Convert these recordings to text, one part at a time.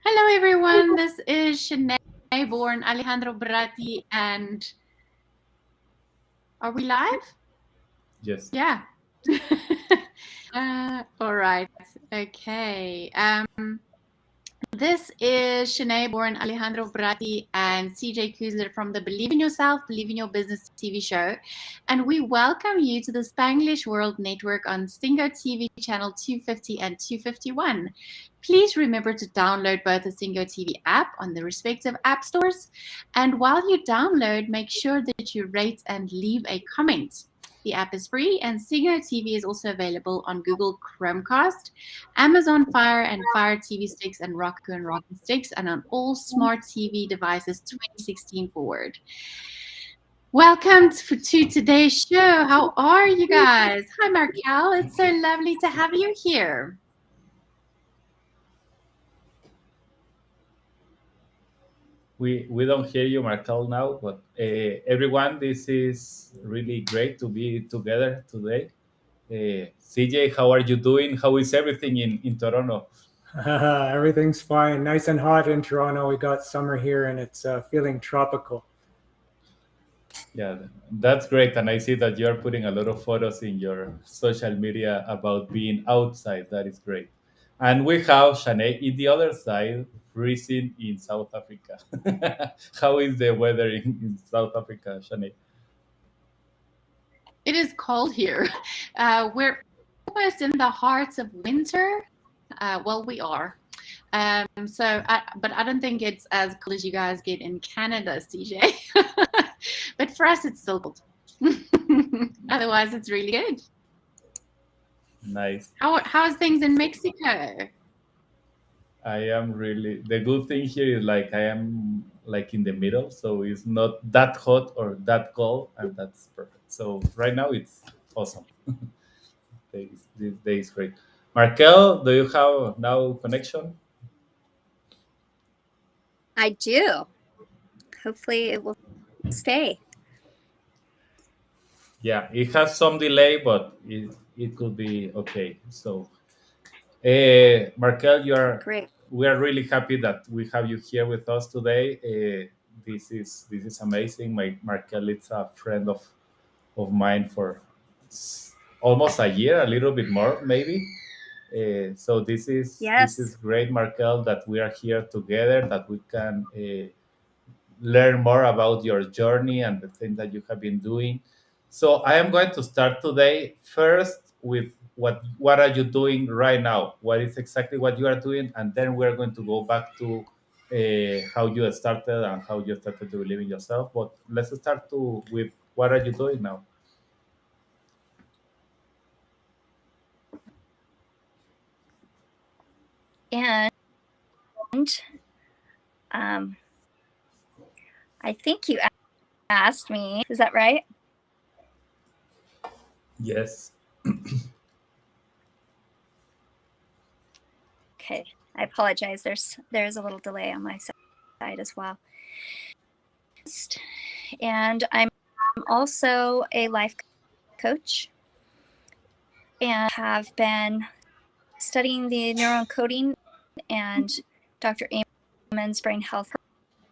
Hello, everyone. This is Shanei Born, Alejandro Bratti, and are we live? Yes. Yeah. All right. Okay. This is Shanei Born, Alejandro Bratti, and CJ Kuzler from the Believe in Yourself, Believe in Your Business TV show. And we welcome you to the Spanglish World Network on Stingo TV channel 250 and 251. Please remember to download both the Stingo TV app on the respective app stores. And while you download, make sure that you rate and leave a comment. The app is free, and Stingo TV is also available on Google Chromecast, Amazon Fire and Fire TV sticks, and Roku and Roku sticks, and on all smart TV devices 2016 forward. Welcome to today's show. How are you guys? Hi, Marquelle. It's so lovely to have you here. We don't hear you, Markel, now, but everyone, this is really great to be together today. CJ, how are you doing? How is everything in Toronto? Everything's fine. Nice and hot in Toronto. We got summer here and it's feeling tropical. Yeah, that's great. And I see that you're putting a lot of photos in your social media about being outside. That is great. And we have Shanei in the other side, freezing in South Africa. How is the weather in South Africa, Shanei? It is cold here. We're almost in the heart of winter. Well, we are. But I don't think it's as cold as you guys get in Canada, CJ. But for us, it's still cold. Otherwise, it's really good. Nice. How's things in Mexico? I am really the good thing here is like I am like in the middle, so it's not that hot or that cold, and that's perfect. So right now it's awesome. This day is great. Markel, do you have now connection? I do. Hopefully, it will stay. Yeah, it has some delay, but it could be okay. So, Markel, Great. we are really happy that we have you here with us today. This is amazing. My Markel is a friend of mine for almost a year, a little bit more maybe. So this is Yes. great, Markel, that we are here together, that we can learn more about your journey and the things that you have been doing. So I am going to start today first with what are you doing right now? What is exactly what you are doing, and then we are going to go back to how you started and how you started to believe in yourself. But let's start with what are you doing now? And um, I think you asked me, is that right? Yes. Okay. I apologize. There's a little delay on my side as well. And I'm also a life coach and have been studying the neuron coding and Dr. Amen's brain health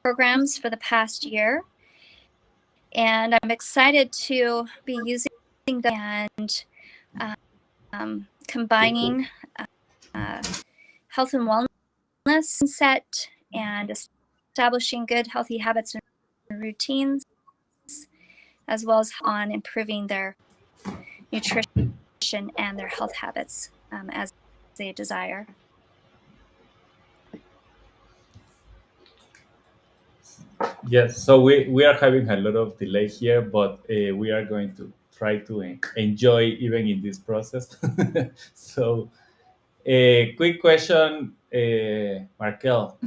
programs for the past year. And I'm excited to be using them and combining health and wellness set and establishing good healthy habits and routines, as well as on improving their nutrition and their health habits as they desire. Yes, so we are having a lot of delay here, but we are going to try to enjoy even in this process. So, a quick question, Markel.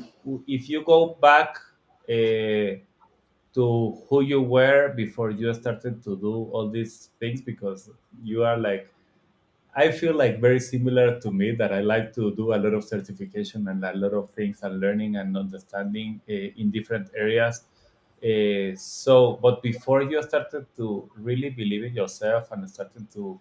If you go back to who you were before you started to do all these things, because you are like, I feel like very similar to me that I like to do a lot of certification and a lot of things and learning and understanding in different areas. But before you started to really believe in yourself and started to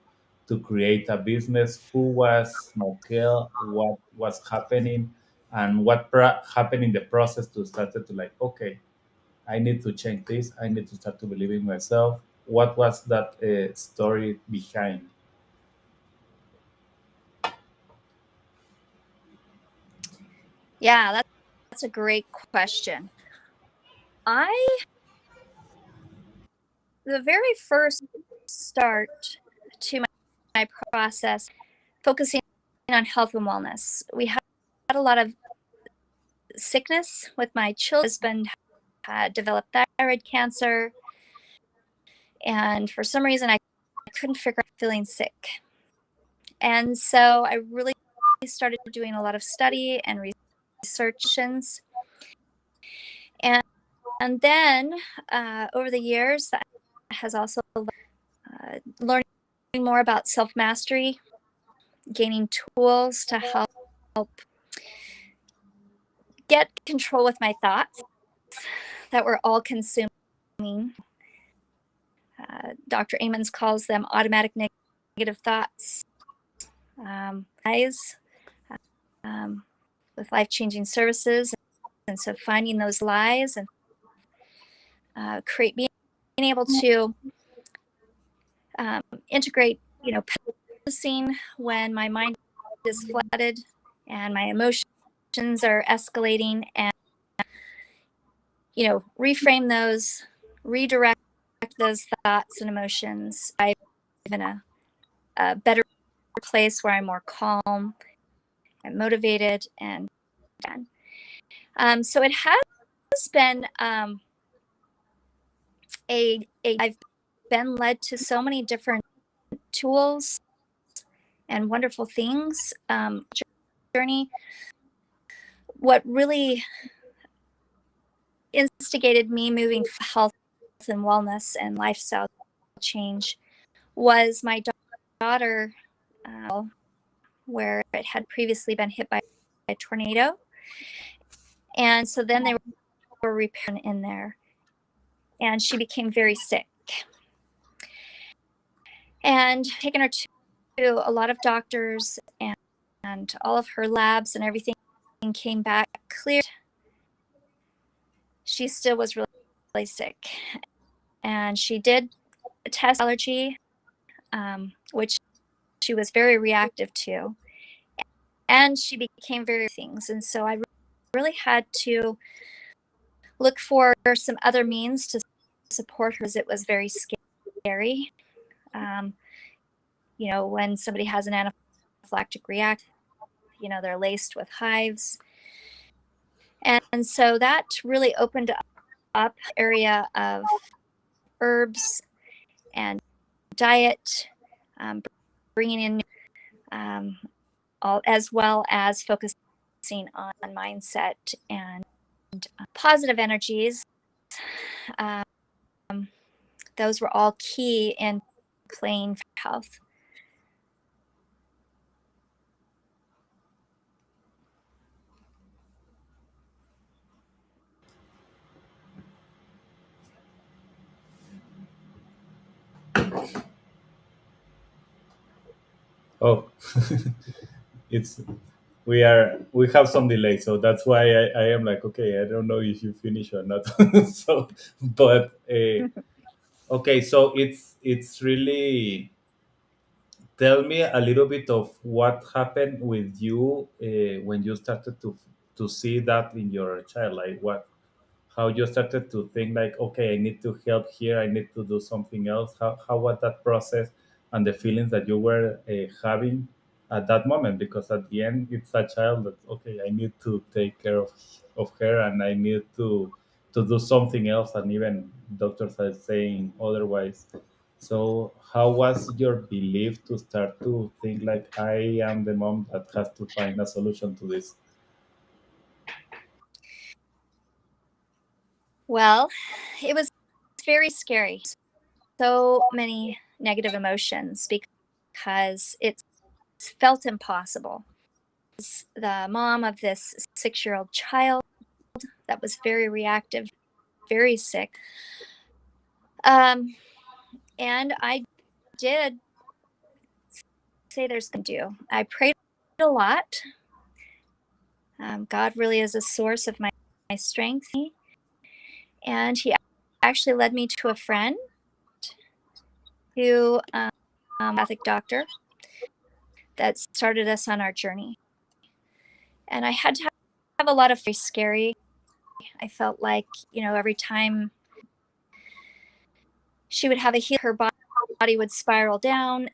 create a business, who was Markel? What was happening? and what happened in the process to start to like, okay, I need to change this. I need to start to believe in myself. What was that story behind? Yeah, that's a great question. The very first start to my process focusing on health and wellness. We had a lot of sickness with my children. Husband had developed thyroid cancer, and for some reason I couldn't figure out feeling sick. And so I really started doing a lot of study and research. And then over the years, that has also learning more about self-mastery, gaining tools to help get control with my thoughts that were all consuming. Dr. Amons calls them automatic negative thoughts. Lies with life-changing services. And so finding those lies and being able to integrate, processing when my mind is flooded and my emotions are escalating, and reframe those, redirect those thoughts and emotions. I'm in a better place where I'm more calm and motivated, and so it has been I've been led to so many different tools and wonderful things. Journey. What really instigated me moving health and wellness and lifestyle change was my daughter, where it had previously been hit by a tornado. And so then they were repairing in there, and she became very sick. And taken her to a lot of doctors, and all of her labs and everything came back clear. She still was really, really sick. And she did test allergy, which she was very reactive to. And she became very things. And so I really had to look for some other means to support her, as it was very scary. When somebody has an anaphylactic reaction, they're laced with hives. And so that really opened up area of herbs and diet, bringing in all, as well as focusing on mindset and positive energies. Those were all key in playing health. Oh, we have some delay, so that's why I am like, okay, I don't know if you finish or not. So, but okay, so it's really, tell me a little bit of what happened with you when you started to see that in your child, like how you started to think like, okay, I need to help here, I need to do something else. How was that process and the feelings that you were having at that moment? Because at the end, it's a child that, okay, I need to take care of her, and I need to do something else, and even doctors are saying otherwise. So how was your belief to start to think like, I am the mom that has to find a solution to this? Well, it was very scary. So many negative emotions because it felt impossible. As the mom of this 6-year-old child that was very reactive, very sick. And I did say there's going to do. I prayed a lot. God really is a source of my strength. And he actually led me to a friend who, Catholic doctor, that started us on our journey. And I had to have a lot of very scary. I felt like, every time she would have a heal, her body would spiral down,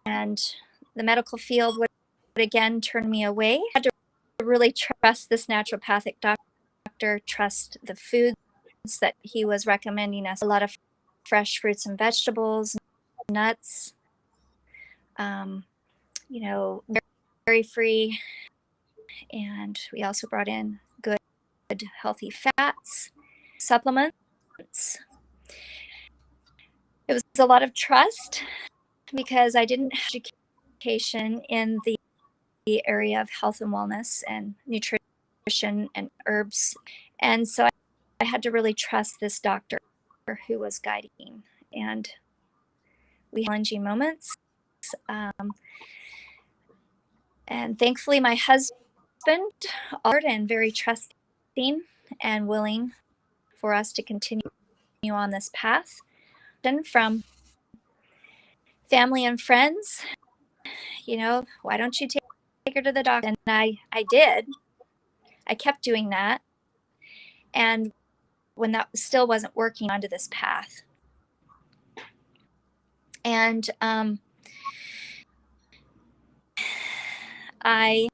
and the medical field would again turn me away. I had to really trust this naturopathic doctor, trust the foods that he was recommending us. A lot of fresh fruits and vegetables, nuts, dairy free. And we also brought in good, healthy fats, supplements. It was a lot of trust because I didn't have education in the area of health and wellness and nutrition and herbs. And so I had to really trust this doctor who was guiding. And we had challenging moments. And thankfully, my husband, and very trusting and willing for us to continue on this path. Then from family and friends, why don't you take her to the doctor? And I did. I kept doing that. And when that still wasn't working, onto this path. And I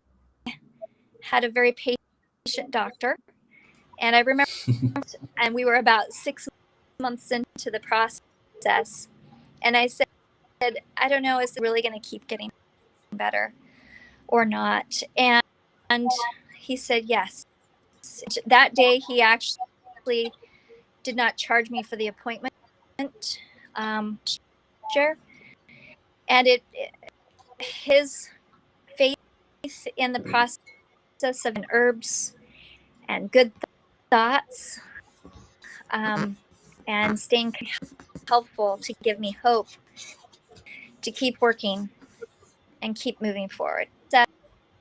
had a very patient doctor. And I remember, and we were about 6 months into the process. And I said, I don't know, is it really going to keep getting better or not? And he said, yes. That day, he actually did not charge me for the appointment. Sure. And his faith in the process of herbs and good thoughts, and staying helpful to give me hope to keep working and keep moving forward.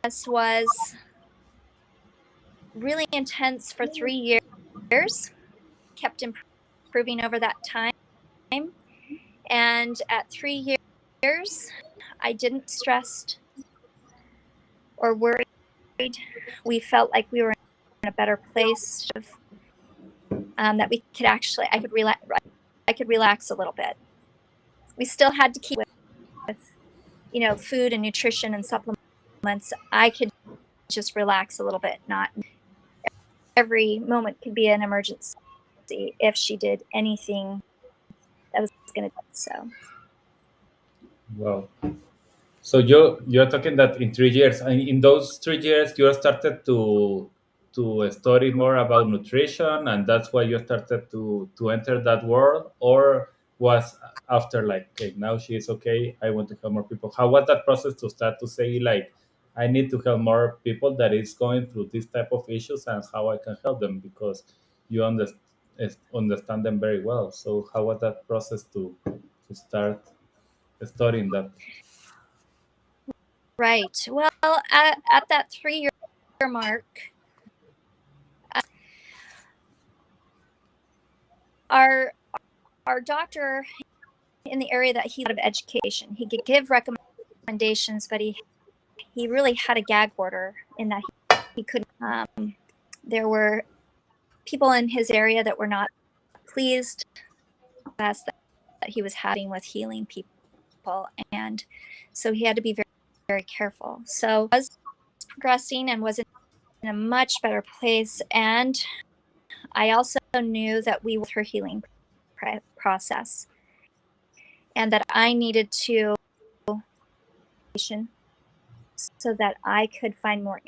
This was really intense for 3 years, kept improving over that time. And at 3 years, I didn't stress or worried. We felt like we were in a better place, that we could actually, I could relax a little bit. We still had to keep with, food and nutrition and supplements. I could just relax a little bit. Not every moment could be an emergency if she did anything that was going to. So. Wow. So you're talking that in 3 years, and in those 3 years, you started to study more about nutrition, and that's why you started to enter that world, or was after like, okay, now she is okay, I want to help more people. How was that process to start to say like, I need to help more people that is going through this type of issues, and how I can help them, because you understand them very well. So how was that process to start studying that? Right. Well, at that 3-year mark, our doctor in the area that he had of education, he could give recommendations, but he really had a gag order in that he couldn't. There were people in his area that were not pleased that he was having with healing people, and so he had to be very, very careful. So I was progressing and was in a much better place, and I also knew that we were her healing process, and that I needed to so that I could find more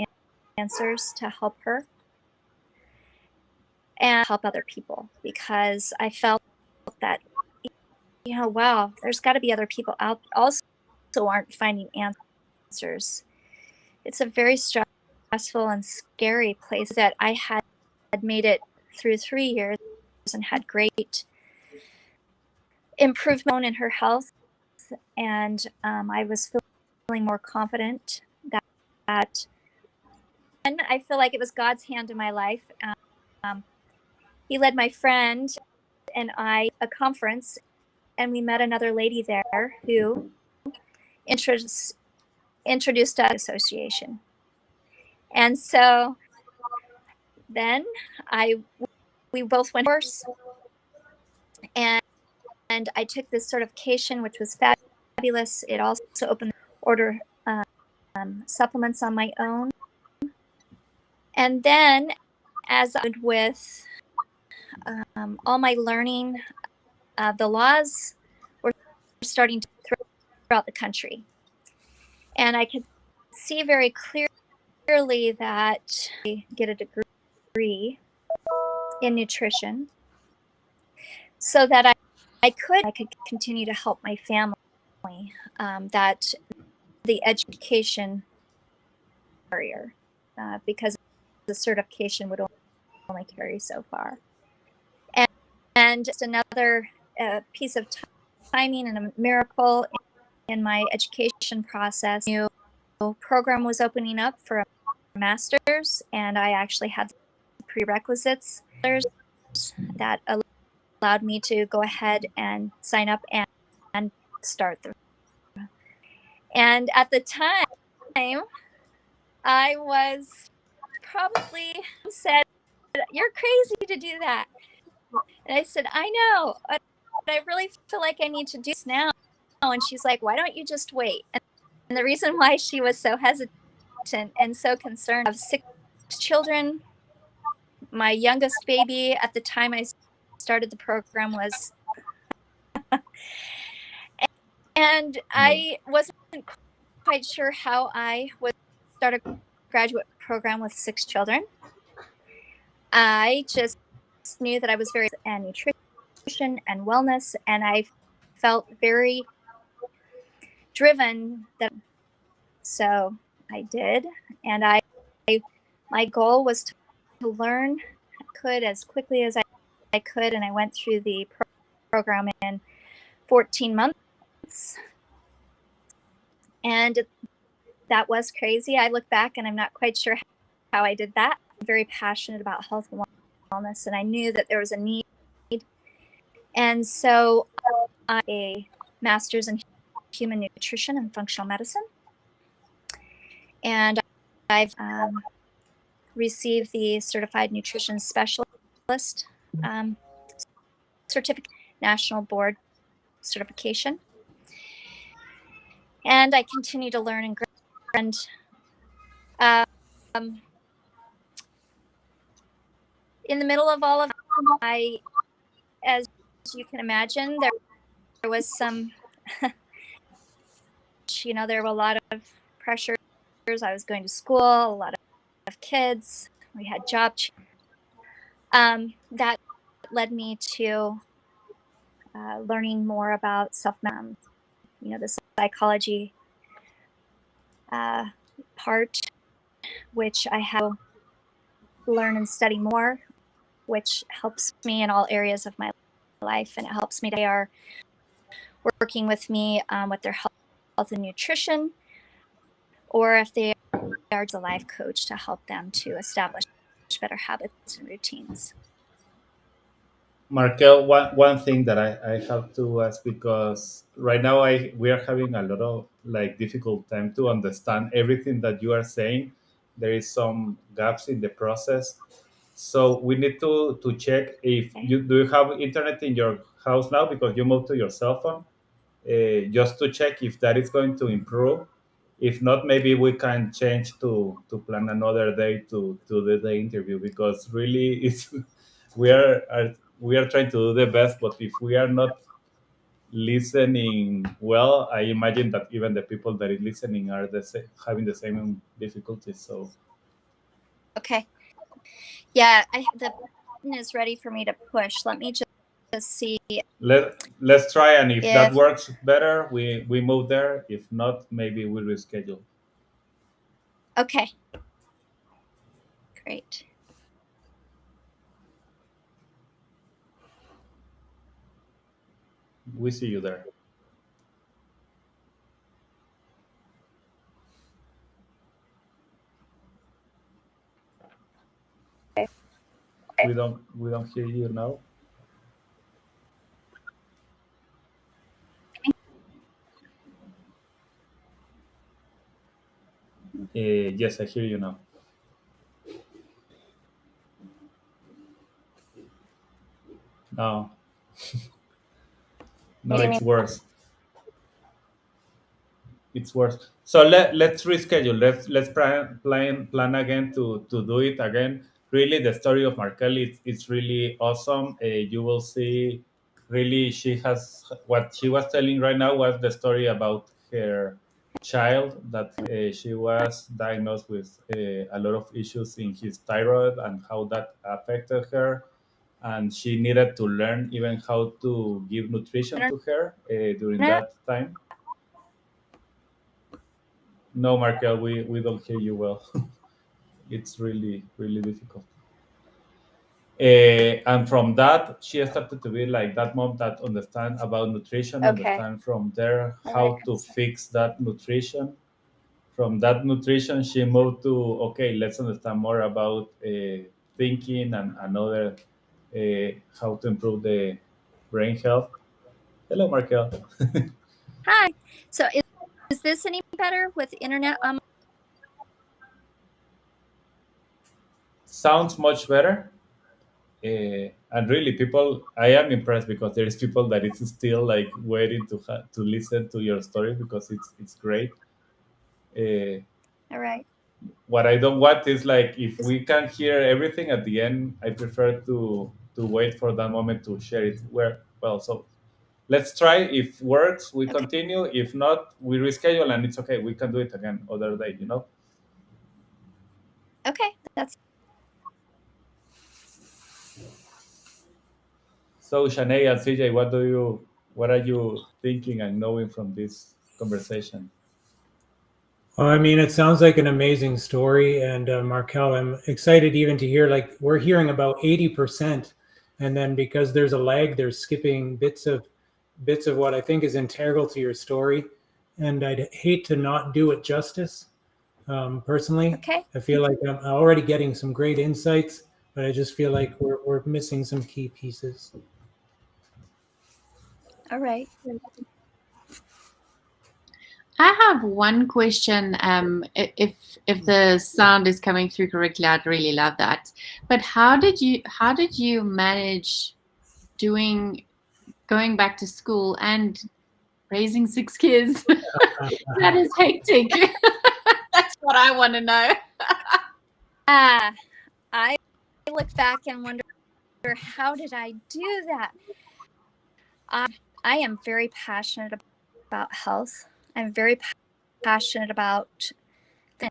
answers to help her and help other people, because I felt that, wow, there's got to be other people out also aren't finding answers. It's a very stressful and scary place. That I had made it through 3 years and had great improvement in her health, and I was feeling more confident that I feel like it was God's hand in my life. He led my friend and I a conference, and we met another lady there who introduced us to association. And so then we both went to course, and I took this certification, which was fabulous. It also opened order supplements on my own. And then as I went with all my learning, the laws were starting to throughout the country. And I could see very clearly that I get a degree in nutrition so that I could continue to help my family, that the education barrier, because the certification would only carry so far. And just another piece of timing and a miracle in my education process. New program was opening up for a master's, and I actually had the prerequisites that allowed me to go ahead and sign up and start the. And at the time, I was probably said, "You're crazy to do that." And I said, "I know, but I really feel like I need to do this now." And she's like, "Why don't you just wait?" And the reason why she was so hesitant and so concerned of 6 children, my youngest baby at the time I started the program was, and I wasn't quite sure how I would start a graduate program with 6 children. I just knew that I was very and nutrition and wellness, and I felt very driven that so I did, and my goal was to learn could as quickly as I could, and I went through the program in 14 months, and that was crazy. I look back and I'm not quite sure how I did that. I'm very passionate about health and wellness, and I knew that there was a need, and so I a master's in human nutrition and functional medicine, and I've received the certified nutrition specialist certificate, national board certification, and I continue to learn and grow. And in the middle of all of it, as you can imagine, there was some, there were a lot of pressures. I was going to school, a lot of kids. We had job that led me to learning more about the psychology part, which I have to learn and study more, which helps me in all areas of my life, and it helps me. They are working with me with their health and nutrition, or if they are a life coach to help them to establish better habits and routines. Marquelle, one thing that I have to ask, because right now we are having a lot of difficult time to understand everything that you are saying. There is some gaps in the process, so we need to check if you have internet in your house now, because you moved to your cell phone, just to check if that is going to improve. If not, maybe we can change to plan another day to do the interview, because really it's we are trying to do the best, but if we are not listening well, I imagine that even the people that is listening are having the same difficulties. So okay, yeah, the button is ready for me to push. Let me just see. Let's try, and if that works better, we move there. If not, maybe we'll reschedule. Okay, great. We see you there. we don't hear you now. Yes, I hear you now. No, no, You hear it's me? worse. It's worse. So let's reschedule. Let's plan again to do it again. Really, the story of Marquelle it's really awesome. You will see. Really, she has what she was telling right now was the story about her child that she was diagnosed with a lot of issues in his thyroid and how that affected her, and she needed to learn even how to give nutrition to her during Internet? that time. No, Markel, we don't hear you well. It's really, really difficult. And from that, she started to be like that mom that understand about nutrition, Okay. understand from there All right. how to fix that nutrition. From that nutrition, she moved to, okay, let's understand more about thinking and another, how to improve the brain health. Hello, Markel. Hi. So is this any better with internet on? Sounds much better. And really people I am impressed because there is people that is still like waiting to listen to your story because it's great. uh, All right. what I don't want is like if we can hear everything at the end, I prefer to wait for that moment to share it where well. So let's try. If works, we Okay. continue. If not, we reschedule, and it's okay, we can do it again other day. Okay. That's So Shanei and CJ, what are you thinking and knowing from this conversation? Well, I mean, it sounds like an amazing story. And Markel, I'm excited even to hear, like, we're hearing about 80%. And then because there's a lag, they're skipping bits of what I think is integral to your story. And I'd hate to not do it justice. Personally, okay. I feel like I'm already getting some great insights, but I just feel like we're missing some key pieces. All right. I have one question. If the sound is coming through correctly, I'd really love that. But how did you manage going back to school and raising 6 kids? That is hectic. That's what I want to know. I look back and wonder, how did I do that? I am very passionate about health. I'm very passionate about and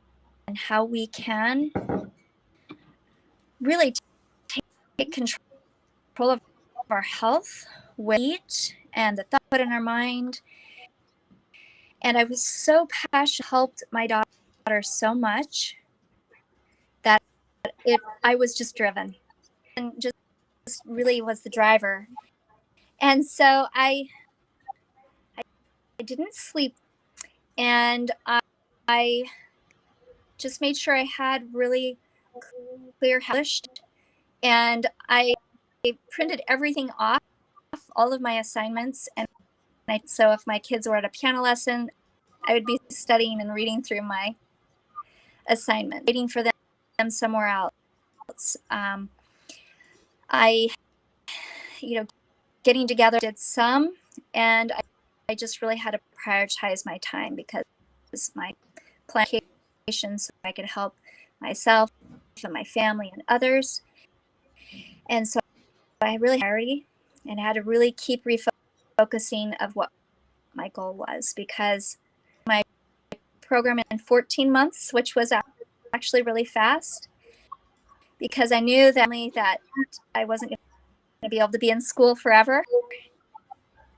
how we can really take control of our health, weight, and the thought in our mind. And I was so passionate, helped my daughter so much that I was just driven and just really was the driver. And so I didn't sleep, and I just made sure I had really clear published, and I printed everything off, all of my assignments, and so if my kids were at a piano lesson, I would be studying and reading through my assignment, waiting for them somewhere else. I, getting together, did some, and I just really had to prioritize my time because my planification so I could help myself and my family and others. And so I really had priority and had to really keep refocusing of what my goal was, because my program in 14 months, which was actually really fast, because I knew that I wasn't going to be able to be in school forever.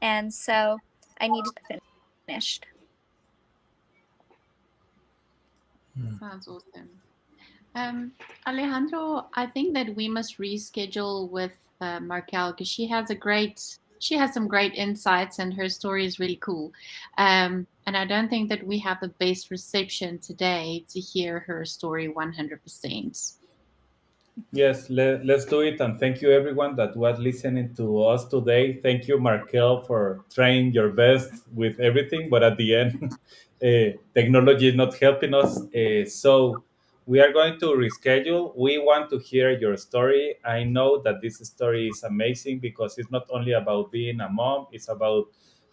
And so I needed to finish. Sounds awesome. Alejandro, I think that we must reschedule with Marquelle because she has some great insights and her story is really cool. And I don't think that we have the best reception today to hear her story 100%. Yes, let's do it. And thank you, everyone that was listening to us today. Thank you, Marquelle, for trying your best with everything. But at the end, technology is not helping us. So we are going to reschedule. We want to hear your story. I know that this story is amazing because it's not only about being a mom, it's about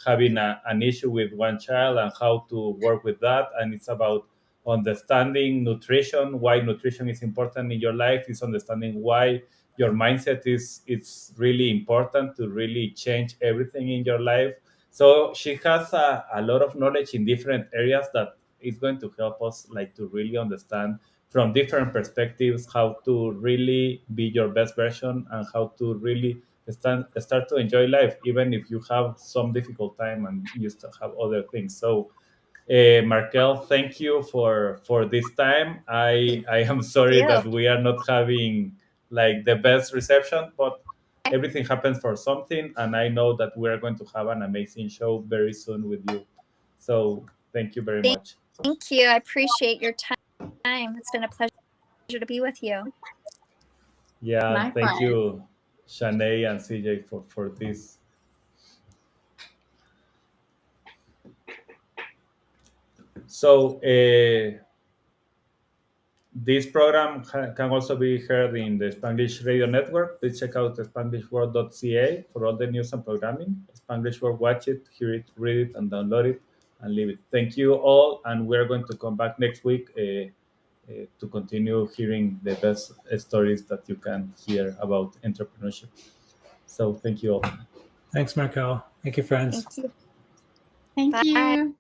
having an issue with one child and how to work with that. And it's about understanding nutrition, why nutrition is important in your life, is understanding why your mindset is it's really important to really change everything in your life. So she has a lot of knowledge in different areas that is going to help us like to really understand from different perspectives how to really be your best version and how to really start to enjoy life even if you have some difficult time and you still have other things. So Marquelle, thank you for this time. I am sorry you. that we are not having like the best reception, but everything happens for something, and I know that we are going to have an amazing show very soon with you. So thank you very much. Thank you. I appreciate your time. It's been a pleasure to be with you. Yeah, thank Likewise. you, Shanei and CJ for this. So this program can also be heard in the Spanglish Radio Network. Please check out spanglishworld.ca for all the news and programming. Spanglish World, watch it, hear it, read it, and download it, and leave it. Thank you all, and we're going to come back next week to continue hearing the best stories that you can hear about entrepreneurship. So thank you all. Thanks, Markel. Thank you, friends. Thank you. Thank Bye. you.